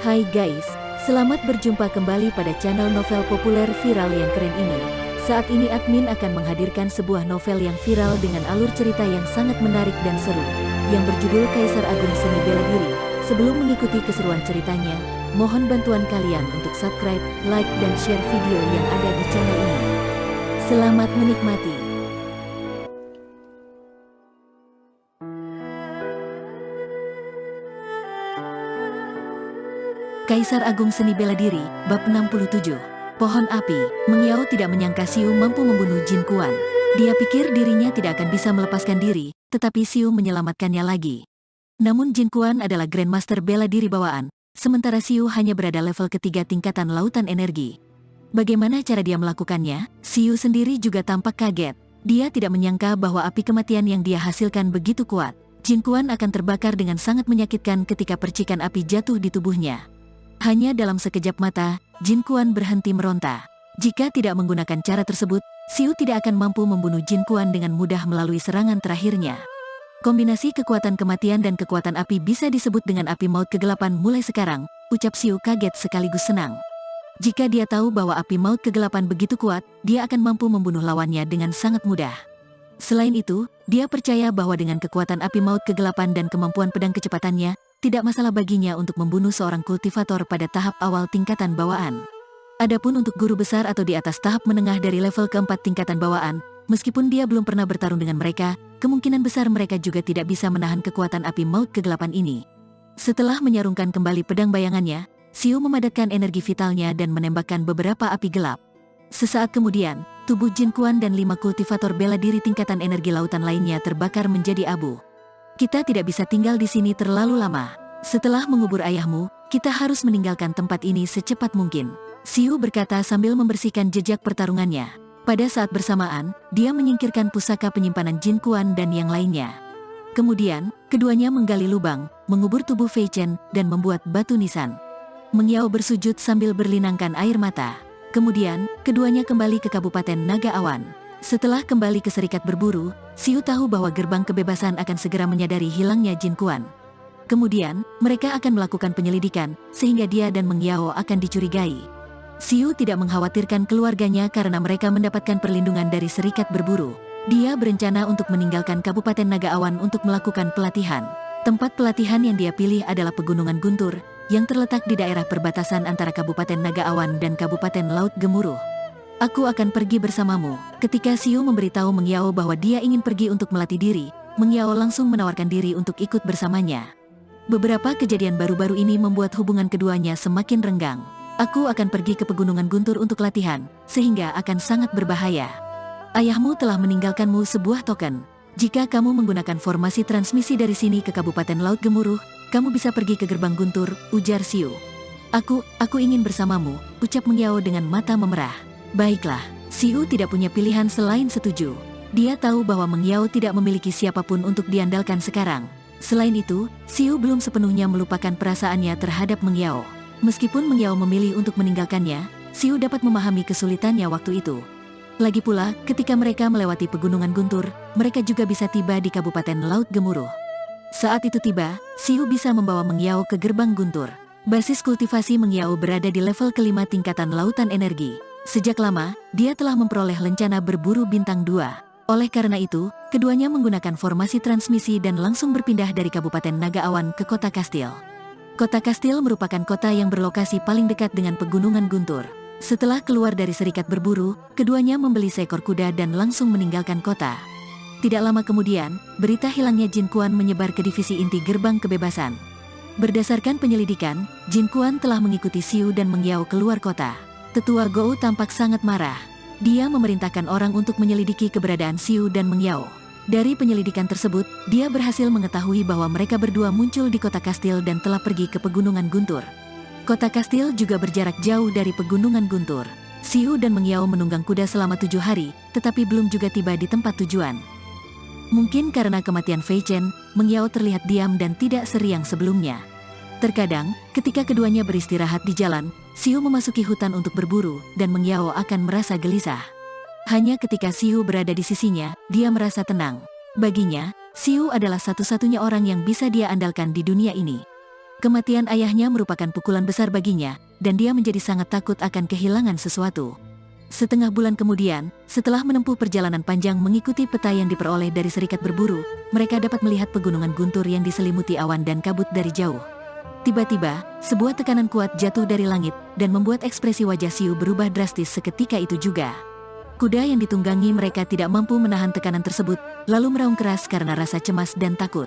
Hai guys, selamat berjumpa kembali pada channel novel populer viral yang keren ini. Saat ini admin akan menghadirkan sebuah novel yang viral dengan alur cerita yang sangat menarik dan seru, yang berjudul Kaisar Agung Seni Bela Diri. Sebelum mengikuti keseruan ceritanya, mohon bantuan kalian untuk subscribe, like, dan share video yang ada di channel ini. Selamat menikmati. Kaisar Agung Seni Bela Diri, Bab 67. Pohon Api. Meng Yao tidak menyangka Xiu mampu membunuh Jin Kuan. Dia pikir dirinya tidak akan bisa melepaskan diri, tetapi Xiu menyelamatkannya lagi. Namun Jin Kuan adalah Grandmaster bela diri bawaan, sementara Xiu hanya berada level ketiga tingkatan lautan energi. Bagaimana cara dia melakukannya? Xiu sendiri juga tampak kaget. Dia tidak menyangka bahwa api kematian yang dia hasilkan begitu kuat. Jin Kuan akan terbakar dengan sangat menyakitkan ketika percikan api jatuh di tubuhnya. Hanya dalam sekejap mata, Jin Kuan berhenti meronta. Jika tidak menggunakan cara tersebut, Xiu tidak akan mampu membunuh Jin Kuan dengan mudah melalui serangan terakhirnya. Kombinasi kekuatan kematian dan kekuatan api bisa disebut dengan api maut kegelapan mulai sekarang, ucap Xiu kaget sekaligus senang. Jika dia tahu bahwa api maut kegelapan begitu kuat, dia akan mampu membunuh lawannya dengan sangat mudah. Selain itu, dia percaya bahwa dengan kekuatan api maut kegelapan dan kemampuan pedang kecepatannya, tidak masalah baginya untuk membunuh seorang kultivator pada tahap awal tingkatan bawaan. Adapun untuk guru besar atau di atas tahap menengah dari level keempat tingkatan bawaan, meskipun dia belum pernah bertarung dengan mereka, kemungkinan besar mereka juga tidak bisa menahan kekuatan api maut kegelapan ini. Setelah menyarungkan kembali pedang bayangannya, Xiu memadatkan energi vitalnya dan menembakkan beberapa api gelap. Sesaat kemudian, tubuh Jin Kuan dan 5 kultivator bela diri tingkatan energi lautan lainnya terbakar menjadi abu. Kita tidak bisa tinggal di sini terlalu lama. Setelah mengubur ayahmu, kita harus meninggalkan tempat ini secepat mungkin. Xiu berkata sambil membersihkan jejak pertarungannya. Pada saat bersamaan, dia menyingkirkan pusaka penyimpanan Jin Kuan dan yang lainnya. Kemudian, keduanya menggali lubang, mengubur tubuh Fei Chen, dan membuat batu nisan. Meng Yao bersujud sambil berlinangkan air mata. Kemudian, keduanya kembali ke Kabupaten Naga Awan. Setelah kembali ke Serikat Berburu, Xiu tahu bahwa gerbang kebebasan akan segera menyadari hilangnya Jin Kuan. Kemudian, mereka akan melakukan penyelidikan, sehingga dia dan Meng Yao akan dicurigai. Xiu tidak mengkhawatirkan keluarganya karena mereka mendapatkan perlindungan dari Serikat Berburu. Dia berencana untuk meninggalkan Kabupaten Naga Awan untuk melakukan pelatihan. Tempat pelatihan yang dia pilih adalah Pegunungan Guntur, yang terletak di daerah perbatasan antara Kabupaten Naga Awan dan Kabupaten Laut Gemuruh. Aku akan pergi bersamamu. Ketika Xiu memberitahu Meng Yao bahwa dia ingin pergi untuk melatih diri, Meng Yao langsung menawarkan diri untuk ikut bersamanya. Beberapa kejadian baru-baru ini membuat hubungan keduanya semakin renggang. Aku akan pergi ke Pegunungan Guntur untuk latihan, sehingga akan sangat berbahaya. Ayahmu telah meninggalkanmu sebuah token. Jika kamu menggunakan formasi transmisi dari sini ke Kabupaten Laut Gemuruh, kamu bisa pergi ke Gerbang Guntur, ujar Xiu. Aku ingin bersamamu, ucap Meng Yao dengan mata memerah. Baiklah, Xiu tidak punya pilihan selain setuju. Dia tahu bahwa Meng Yao tidak memiliki siapapun untuk diandalkan sekarang. Selain itu, Xiu belum sepenuhnya melupakan perasaannya terhadap Meng Yao. Meskipun Meng Yao memilih untuk meninggalkannya, Xiu dapat memahami kesulitannya waktu itu. Lagi pula, ketika mereka melewati Pegunungan Guntur, mereka juga bisa tiba di Kabupaten Laut Gemuruh. Saat itu tiba, Xiu bisa membawa Meng Yao ke Gerbang Guntur. Basis kultivasi Meng Yao berada di level kelima tingkatan lautan energi. Sejak lama, dia telah memperoleh lencana berburu bintang 2. Oleh karena itu, keduanya menggunakan formasi transmisi dan langsung berpindah dari Kabupaten Naga Awan ke Kota Kastil. Kota Kastil merupakan kota yang berlokasi paling dekat dengan Pegunungan Guntur. Setelah keluar dari Serikat Berburu, keduanya membeli seekor kuda dan langsung meninggalkan kota. Tidak lama kemudian, berita hilangnya Jin Kuan menyebar ke divisi inti Gerbang Kebebasan. Berdasarkan penyelidikan, Jin Kuan telah mengikuti Xiu dan Meng Yao keluar kota. Tetua Gou tampak sangat marah. Dia memerintahkan orang untuk menyelidiki keberadaan Xiu dan Meng Yao. Dari penyelidikan tersebut, dia berhasil mengetahui bahwa mereka berdua muncul di Kota Kastil dan telah pergi ke Pegunungan Guntur. Kota Kastil juga berjarak jauh dari Pegunungan Guntur. Xiu dan Meng Yao menunggang kuda selama 7 hari, tetapi belum juga tiba di tempat tujuan. Mungkin karena kematian Fei Chen, Meng Yao terlihat diam dan tidak seriang sebelumnya. Terkadang, ketika keduanya beristirahat di jalan, Xiu memasuki hutan untuk berburu, dan Meng Yao akan merasa gelisah. Hanya ketika Xiu berada di sisinya, dia merasa tenang. Baginya, Xiu adalah satu-satunya orang yang bisa dia andalkan di dunia ini. Kematian ayahnya merupakan pukulan besar baginya, dan dia menjadi sangat takut akan kehilangan sesuatu. Setengah bulan kemudian, setelah menempuh perjalanan panjang mengikuti peta yang diperoleh dari serikat berburu, mereka dapat melihat pegunungan guntur yang diselimuti awan dan kabut dari jauh. Tiba-tiba, sebuah tekanan kuat jatuh dari langit, dan membuat ekspresi wajah Siu berubah drastis seketika itu juga. Kuda yang ditunggangi mereka tidak mampu menahan tekanan tersebut, lalu meraung keras karena rasa cemas dan takut.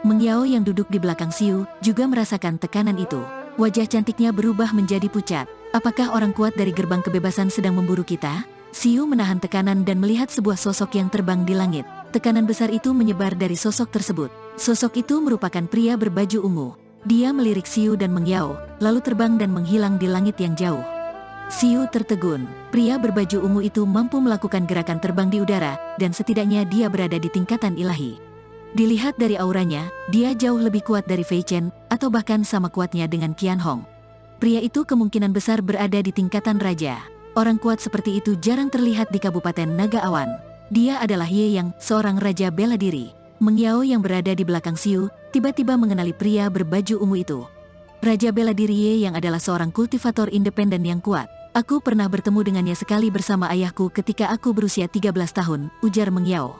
Meng Yao yang duduk di belakang Siu juga merasakan tekanan itu. Wajah cantiknya berubah menjadi pucat. Apakah orang kuat dari gerbang kebebasan sedang memburu kita? Siu menahan tekanan dan melihat sebuah sosok yang terbang di langit. Tekanan besar itu menyebar dari sosok tersebut. Sosok itu merupakan pria berbaju ungu. Dia melirik Siu dan Meng Yao, lalu terbang dan menghilang di langit yang jauh. Siu tertegun. Pria berbaju ungu itu mampu melakukan gerakan terbang di udara, dan setidaknya dia berada di tingkatan ilahi. Dilihat dari auranya, dia jauh lebih kuat dari Fei Chen, atau bahkan sama kuatnya dengan Qian Hong. Pria itu kemungkinan besar berada di tingkatan raja. Orang kuat seperti itu jarang terlihat di Kabupaten Naga Awan. Dia adalah Ye Yang, seorang raja bela diri. Meng Yao yang berada di belakang Siu, tiba-tiba mengenali pria berbaju ungu itu. Raja bela diri Ye Yang adalah seorang kultivator independen yang kuat. Aku pernah bertemu dengannya sekali bersama ayahku ketika aku berusia 13 tahun, ujar Meng Yao.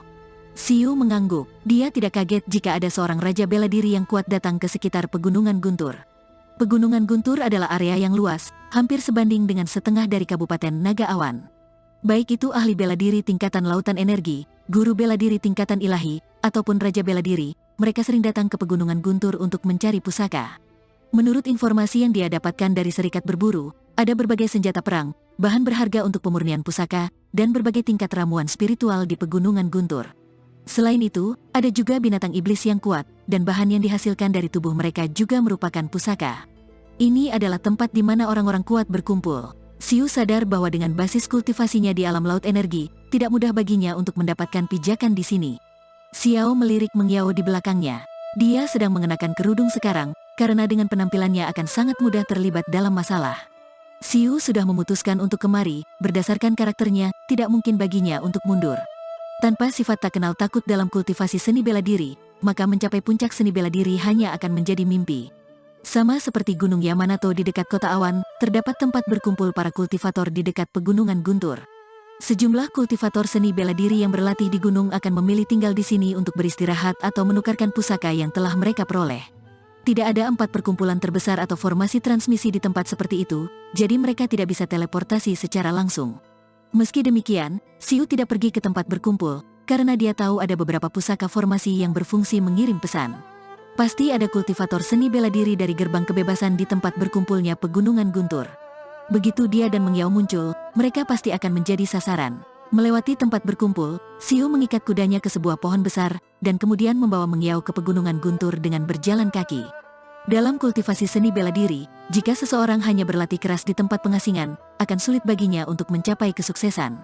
Siu mengangguk. Dia tidak kaget jika ada seorang raja bela diri yang kuat datang ke sekitar Pegunungan Guntur. Pegunungan Guntur adalah area yang luas, hampir sebanding dengan setengah dari Kabupaten Naga Awan. Baik itu ahli bela diri tingkatan lautan energi, guru bela diri tingkatan ilahi, ataupun raja bela diri, mereka sering datang ke Pegunungan Guntur untuk mencari pusaka. Menurut informasi yang dia dapatkan dari serikat berburu, ada berbagai senjata perang, bahan berharga untuk pemurnian pusaka, dan berbagai tingkat ramuan spiritual di Pegunungan Guntur. Selain itu, ada juga binatang iblis yang kuat, dan bahan yang dihasilkan dari tubuh mereka juga merupakan pusaka. Ini adalah tempat di mana orang-orang kuat berkumpul. Siu sadar bahwa dengan basis kultivasinya di alam laut energi, tidak mudah baginya untuk mendapatkan pijakan di sini. Xiao melirik Meng Yao di belakangnya. Dia sedang mengenakan kerudung sekarang, karena dengan penampilannya akan sangat mudah terlibat dalam masalah. Siu sudah memutuskan untuk kemari, berdasarkan karakternya, tidak mungkin baginya untuk mundur. Tanpa sifat tak kenal takut dalam kultivasi seni bela diri, maka mencapai puncak seni bela diri hanya akan menjadi mimpi. Sama seperti Gunung Yamanato di dekat kota awan, terdapat tempat berkumpul para kultivator di dekat Pegunungan Guntur. Sejumlah kultivator seni bela diri yang berlatih di gunung akan memilih tinggal di sini untuk beristirahat atau menukarkan pusaka yang telah mereka peroleh. Tidak ada 4 perkumpulan terbesar atau formasi transmisi di tempat seperti itu, jadi mereka tidak bisa teleportasi secara langsung. Meski demikian, Siu tidak pergi ke tempat berkumpul, karena dia tahu ada beberapa pusaka formasi yang berfungsi mengirim pesan. Pasti ada kultivator seni bela diri dari gerbang kebebasan di tempat berkumpulnya Pegunungan Guntur. Begitu dia dan Meng Yao muncul, mereka pasti akan menjadi sasaran. Melewati tempat berkumpul, Siu mengikat kudanya ke sebuah pohon besar, dan kemudian membawa Meng Yao ke Pegunungan Guntur dengan berjalan kaki. Dalam kultivasi seni bela diri, jika seseorang hanya berlatih keras di tempat pengasingan, akan sulit baginya untuk mencapai kesuksesan.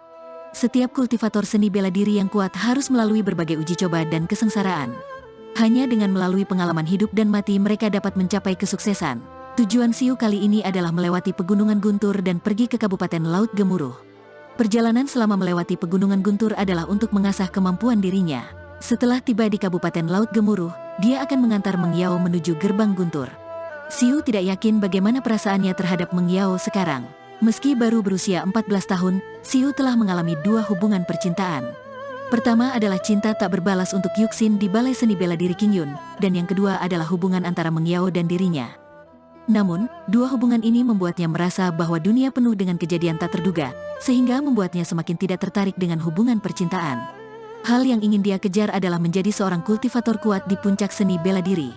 Setiap kultivator seni bela diri yang kuat harus melalui berbagai uji coba dan kesengsaraan. Hanya dengan melalui pengalaman hidup dan mati mereka dapat mencapai kesuksesan. Tujuan Siu kali ini adalah melewati Pegunungan Guntur dan pergi ke Kabupaten Laut Gemuruh. Perjalanan selama melewati Pegunungan Guntur adalah untuk mengasah kemampuan dirinya. Setelah tiba di Kabupaten Laut Gemuruh, dia akan mengantar Meng Yao menuju gerbang Guntur. Siu tidak yakin bagaimana perasaannya terhadap Meng Yao sekarang. Meski baru berusia 14 tahun, Siu telah mengalami 2 hubungan percintaan. Pertama adalah cinta tak berbalas untuk Yuxin di Balai Seni Bela Diri Qingyun, dan yang kedua adalah hubungan antara Meng Yao dan dirinya. Namun, 2 hubungan ini membuatnya merasa bahwa dunia penuh dengan kejadian tak terduga, sehingga membuatnya semakin tidak tertarik dengan hubungan percintaan. Hal yang ingin dia kejar adalah menjadi seorang kultivator kuat di puncak seni bela diri.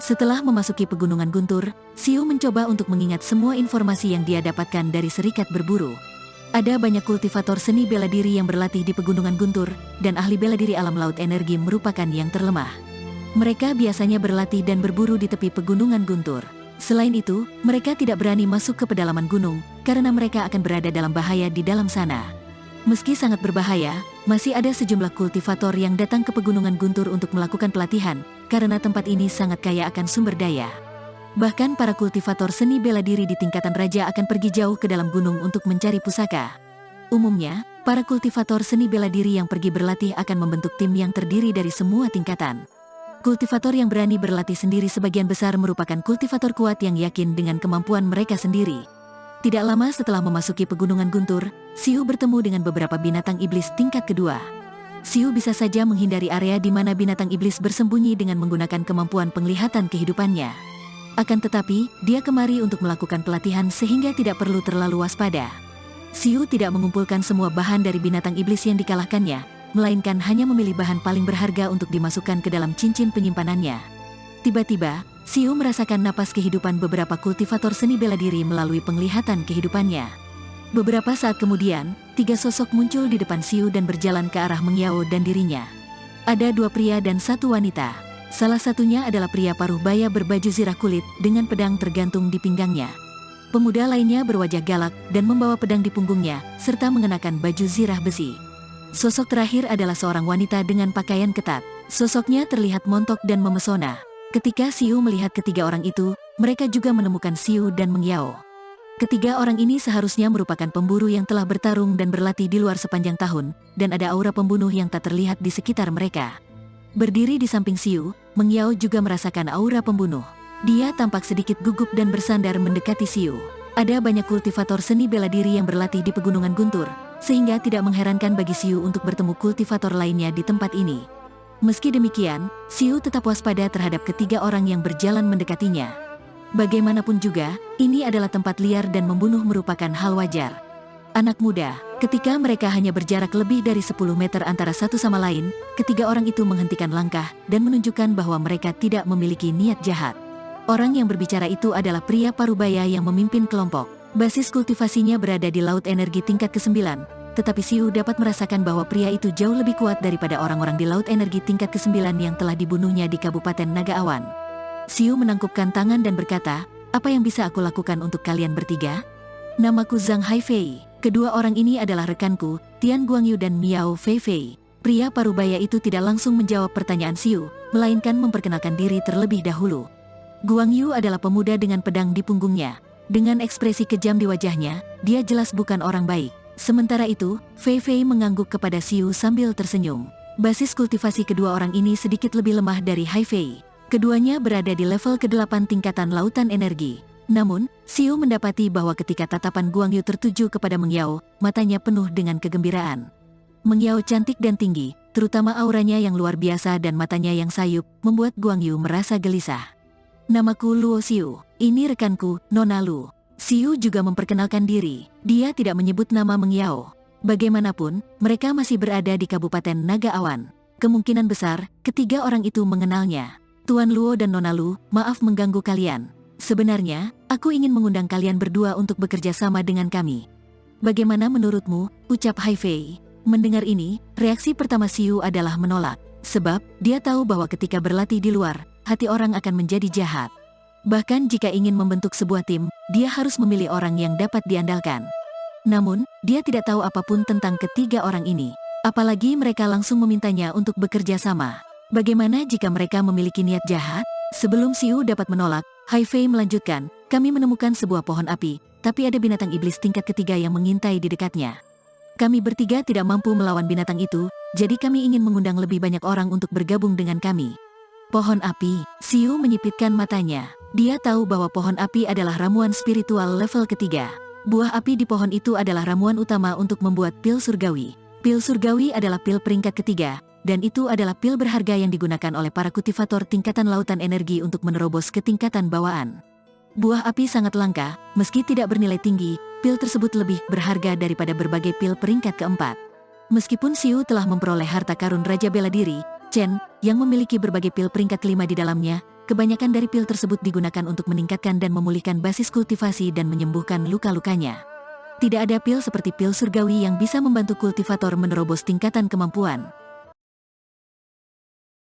Setelah memasuki Pegunungan Guntur, Siu mencoba untuk mengingat semua informasi yang dia dapatkan dari serikat berburu. Ada banyak kultivator seni bela diri yang berlatih di Pegunungan Guntur, dan ahli bela diri alam laut energi merupakan yang terlemah. Mereka biasanya berlatih dan berburu di tepi Pegunungan Guntur. Selain itu, mereka tidak berani masuk ke pedalaman gunung, karena mereka akan berada dalam bahaya di dalam sana. Meski sangat berbahaya, masih ada sejumlah kultivator yang datang ke Pegunungan Guntur untuk melakukan pelatihan, karena tempat ini sangat kaya akan sumber daya. Bahkan para kultivator seni bela diri di tingkatan raja akan pergi jauh ke dalam gunung untuk mencari pusaka. Umumnya, para kultivator seni bela diri yang pergi berlatih akan membentuk tim yang terdiri dari semua tingkatan. Kultivator yang berani berlatih sendiri sebagian besar merupakan kultivator kuat yang yakin dengan kemampuan mereka sendiri. Tidak lama setelah memasuki pegunungan Guntur, Xiu bertemu dengan beberapa binatang iblis tingkat kedua. Xiu bisa saja menghindari area di mana binatang iblis bersembunyi dengan menggunakan kemampuan penglihatan kehidupannya. Akan tetapi, dia kemari untuk melakukan pelatihan sehingga tidak perlu terlalu waspada. Xiu tidak mengumpulkan semua bahan dari binatang iblis yang dikalahkannya, melainkan hanya memilih bahan paling berharga untuk dimasukkan ke dalam cincin penyimpanannya. Tiba-tiba, Xiu merasakan napas kehidupan beberapa kultivator seni bela diri melalui penglihatan kehidupannya. Beberapa saat kemudian, 3 sosok muncul di depan Xiu dan berjalan ke arah Meng Yao dan dirinya. Ada 2 pria dan 1 wanita. Salah satunya adalah pria paruh baya berbaju zirah kulit dengan pedang tergantung di pinggangnya. Pemuda lainnya berwajah galak dan membawa pedang di punggungnya, serta mengenakan baju zirah besi. Sosok terakhir adalah seorang wanita dengan pakaian ketat. Sosoknya terlihat montok dan memesona. Ketika Xiu melihat ketiga orang itu, mereka juga menemukan Xiu dan Meng Yao. Ketiga orang ini seharusnya merupakan pemburu yang telah bertarung dan berlatih di luar sepanjang tahun, dan ada aura pembunuh yang tak terlihat di sekitar mereka. Berdiri di samping Xiu, Meng Yao juga merasakan aura pembunuh. Dia tampak sedikit gugup dan bersandar mendekati Xiu. Ada banyak kultivator seni bela diri yang berlatih di pegunungan Guntur, sehingga tidak mengherankan bagi Xiu untuk bertemu kultivator lainnya di tempat ini. Meski demikian, Xiu tetap waspada terhadap ketiga orang yang berjalan mendekatinya. Bagaimanapun juga, ini adalah tempat liar dan membunuh merupakan hal wajar. Anak muda, ketika mereka hanya berjarak lebih dari 10 meter antara satu sama lain, ketiga orang itu menghentikan langkah dan menunjukkan bahwa mereka tidak memiliki niat jahat. Orang yang berbicara itu adalah pria parubaya yang memimpin kelompok. Basis kultivasinya berada di laut energi tingkat ke-9, tetapi Xiu dapat merasakan bahwa pria itu jauh lebih kuat daripada orang-orang di laut energi tingkat ke-9 yang telah dibunuhnya di Kabupaten Naga Awan. Xiu menangkupkan tangan dan berkata, "Apa yang bisa aku lakukan untuk kalian bertiga? Namaku Zhang Haifei. Kedua orang ini adalah rekanku, Tian Guangyu dan Miao Feifei." Pria parubaya itu tidak langsung menjawab pertanyaan Xiu, melainkan memperkenalkan diri terlebih dahulu. Guangyu adalah pemuda dengan pedang di punggungnya. Dengan ekspresi kejam di wajahnya, dia jelas bukan orang baik. Sementara itu, Feifei mengangguk kepada Xiu sambil tersenyum. Basis kultivasi kedua orang ini sedikit lebih lemah dari Haifei. Keduanya berada di level ke-8 tingkatan lautan energi. Namun, Xiu mendapati bahwa ketika tatapan Guangyu tertuju kepada Meng Yao, matanya penuh dengan kegembiraan. Meng Yao cantik dan tinggi, terutama auranya yang luar biasa dan matanya yang sayup, membuat Guangyu merasa gelisah. "Namaku Luo Xiu, ini rekanku, Nona Lu." Xiu juga memperkenalkan diri. Dia tidak menyebut nama Meng Yao. Bagaimanapun, mereka masih berada di Kabupaten Naga Awan. Kemungkinan besar, ketiga orang itu mengenalnya. "Tuan Luo dan Nona Lu, maaf mengganggu kalian. Sebenarnya, aku ingin mengundang kalian berdua untuk bekerja sama dengan kami. Bagaimana menurutmu?" ucap Haifei. Mendengar ini, reaksi pertama Xiu adalah menolak. Sebab, dia tahu bahwa ketika berlatih di luar, hati orang akan menjadi jahat. Bahkan jika ingin membentuk sebuah tim, dia harus memilih orang yang dapat diandalkan. Namun, dia tidak tahu apapun tentang ketiga orang ini. Apalagi mereka langsung memintanya untuk bekerja sama. Bagaimana jika mereka memiliki niat jahat? Sebelum Xiu dapat menolak, Haifei melanjutkan, "Kami menemukan sebuah pohon api, tapi ada binatang iblis tingkat ketiga yang mengintai di dekatnya. Kami bertiga tidak mampu melawan binatang itu, jadi kami ingin mengundang lebih banyak orang untuk bergabung dengan kami." Pohon api. Xiu menyipitkan matanya. Dia tahu bahwa pohon api adalah ramuan spiritual level ketiga. Buah api di pohon itu adalah ramuan utama untuk membuat pil surgawi. Pil surgawi adalah pil peringkat ketiga, dan itu adalah pil berharga yang digunakan oleh para kultivator tingkatan lautan energi untuk menerobos ke tingkatan bawaan. Buah api sangat langka, meski tidak bernilai tinggi, pil tersebut lebih berharga daripada berbagai pil peringkat keempat. Meskipun Xiu telah memperoleh harta karun Raja Bela Diri, Chen, yang memiliki berbagai pil peringkat kelima di dalamnya, kebanyakan dari pil tersebut digunakan untuk meningkatkan dan memulihkan basis kultivasi dan menyembuhkan luka-lukanya. Tidak ada pil seperti pil surgawi yang bisa membantu kultivator menerobos tingkatan kemampuan.